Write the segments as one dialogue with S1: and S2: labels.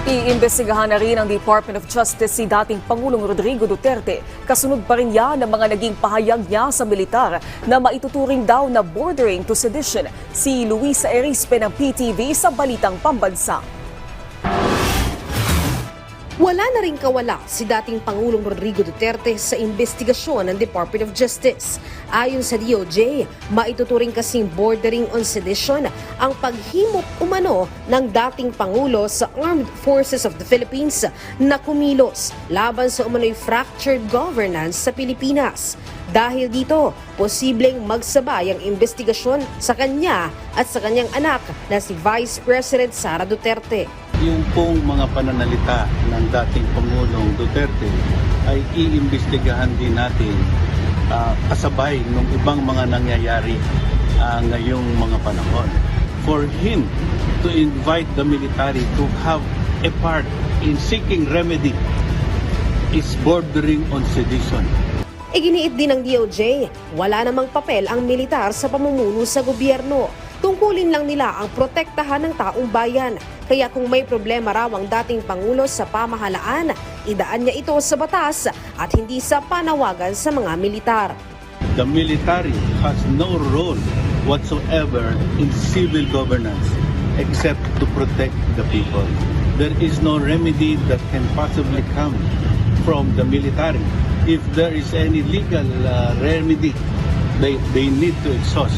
S1: Iimbestigahan na rin ng Department of Justice si dating Pangulong Rodrigo Duterte. Kasunod pa rin yan ang mga naging pahayag niya sa militar na maituturing daw na bordering to sedition. Si Luisa Erispe ng PTV sa Balitang Pambansa.
S2: Wala na ring kawala si dating Pangulong Rodrigo Duterte sa investigasyon ng Department of Justice. Ayon sa DOJ, maituturing kasing bordering on sedition ang paghimok umano ng dating Pangulo sa Armed Forces of the Philippines na kumilos laban sa umano'y fractured governance sa Pilipinas. Dahil dito, posibleng magsabay ang investigasyon sa kanya at sa kanyang anak na si Vice President Sara Duterte.
S3: Yung pong mga pananalita ng dating Pangulong Duterte ay iimbestigahan din natin kasabay ng ibang mga nangyayari ngayong mga panahon. For him to invite the military to have a part in seeking remedy is bordering on sedition.
S2: Iginiit din ng DOJ, wala namang papel ang militar sa pamumuno sa gobyerno. Tungkulin lang nila ang protektahan ng taong bayan. Kaya kung may problema raw ang dating Pangulo sa pamahalaan, idaan niya ito sa batas at hindi sa panawagan sa mga militar.
S3: The military has no role whatsoever in civil governance except to protect the people. There is no remedy that can possibly come from the military. If there is any legal remedy, they need to exhaust.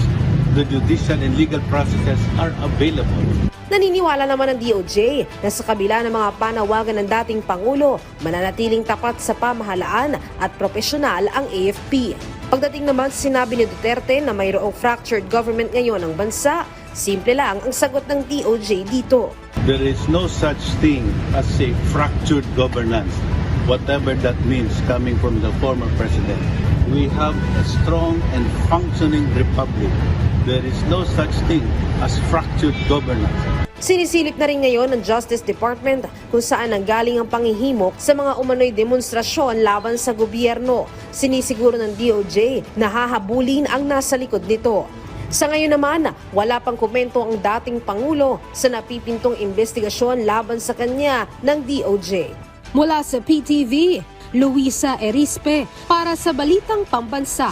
S3: The judicial and legal processes are available.
S2: Naniniwala naman ng DOJ na sa kabila ng mga panawagan ng dating Pangulo, mananatiling tapat sa pamahalaan at profesional ang AFP. Pagdating naman sinabi ni Duterte na mayroong fractured government ngayon ng bansa, simple lang ang sagot ng DOJ dito.
S3: There is no such thing as a fractured governance, whatever that means coming from the former president. We have a strong and functioning republic. There is no such thing as fractured governance.
S2: Sinisilip na rin ngayon ng Justice Department kung saan nanggaling ang panghihimok sa mga umano'y demonstrasyon laban sa gobyerno. Sinisiguro ng DOJ na hahabulin ang nasa likod nito. Sa ngayon naman, wala pang komento ang dating Pangulo sa napipintong investigasyon laban sa kanya ng DOJ. Mula sa PTV, Luisa Erispe para sa Balitang Pambansa.